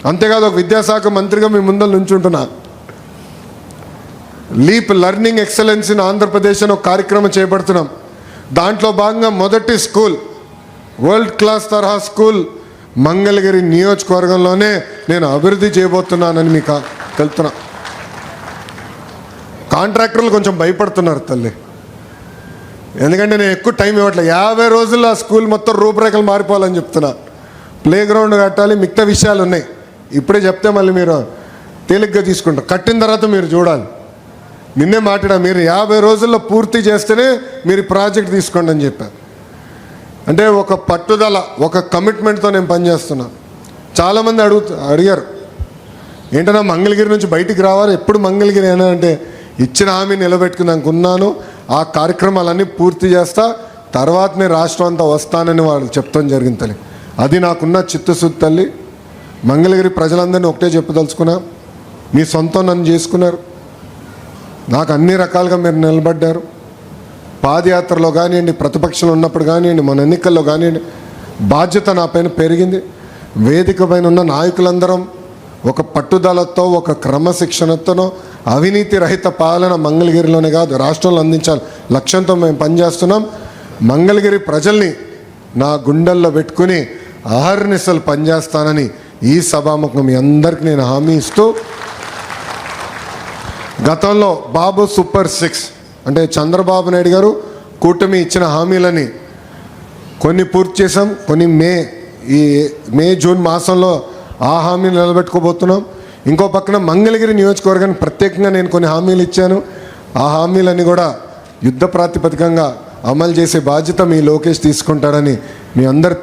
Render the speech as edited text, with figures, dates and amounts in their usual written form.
అంతేకాదు ఒక విద్యాశాఖ మంత్రిగా మీ ముందర నుంచుంటున్నా. Leap learning excellence in Andhra Pradesh అని ఒక కార్యక్రమం చేపడుతున్నాం. దాంట్లో భాగంగా మొదటి స్కూల్, వరల్డ్ క్లాస్ తరహా స్కూల్ మంగళగిరి నియోజకవర్గంలోనే నేను అభివృద్ధి చేయబోతున్నానని మీకు తెలుపుతున్నా. కాంట్రాక్టర్లు కొంచెం భయపడుతున్నారు తల్లి, ఎందుకంటే నేను ఎక్కువ టైం ఇవ్వట్లేదు. 50 రోజుల్లో ఆ స్కూల్ మొత్తం రూపురేఖలు మారిపోవాలని చెప్తున్నా. ప్లే గ్రౌండ్ కట్టాలి, మిగతా విషయాలు ఉన్నాయి. ఇప్పుడే చెప్తే మళ్ళీ మీరు తేలిగ్గా తీసుకుంటారు. కట్టిన తర్వాత మీరు చూడాలి. నిన్నే మాట్లాడా, మీరు 50 రోజుల్లో పూర్తి చేస్తేనే మీరు ప్రాజెక్ట్ తీసుకోండి అని చెప్పారు. అంటే ఒక పట్టుదల, ఒక కమిట్మెంట్తో నేను పనిచేస్తున్నా. చాలామంది అడిగారు ఏంటన్నా మంగళగిరి నుంచి బయటికి రావాలి, ఎప్పుడు మంగళగిరి అయినా అంటే ఇచ్చిన హామీ నిలబెట్టుకున్నాక ఉన్నాను. ఆ కార్యక్రమాలన్నీ పూర్తి చేస్తా, తర్వాత నేను రాష్ట్రం అంతా వస్తానని వాళ్ళు చెప్తాం జరిగింది తల్లి. అది నాకున్న చిత్తశుద్ధి తల్లి. మంగళగిరి ప్రజలందరినీ ఒకటే చెప్పదలుచుకున్నా, మీ సొంతం నన్ను చేసుకున్నారు. నాకు అన్ని రకాలుగా మీరు నిలబడ్డారు. పాదయాత్రలో కానివ్వండి, ప్రతిపక్షంలో ఉన్నప్పుడు కానివ్వండి, మన ఎన్నికల్లో కానివ్వండి, బాధ్యత నా పైన పెరిగింది. వేదిక పైన ఉన్న నాయకులందరం ఒక పట్టుదలతో, ఒక క్రమశిక్షణతోనో అవినీతి రహిత పాలన మంగళగిరిలోనే కాదు రాష్ట్రంలో అందించాలి లక్ష్యంతో మేము పనిచేస్తున్నాం. మంగళగిరి ప్రజల్ని నా గుండెల్లో పెట్టుకుని అహర్నిశలు పనిచేస్తానని ఈ సభాముఖం మీ అందరికీ నేను హామీ ఇస్తూ, గతంలో బాబు సూపర్ 6 అంటే చంద్రబాబు నాయుడు గారు కూటమి ఇచ్చిన హామీలని కొన్ని పూర్తి చేసాం, కొన్ని మే జూన్ మాసంలో ఆ హామీలు నిలబెట్టుకోబోతున్నాం. ఇంకో పక్కన మంగళగిరి నియోజకవర్గానికి ప్రత్యేకంగా నేను కొన్ని హామీలు ఇచ్చాను. ఆ హామీలన్నీ కూడా యుద్ధ ప్రాతిపదికంగా అమలు చేసే బాధ్యత మీ లోకేష్ తీసుకుంటాడని మీ అందరు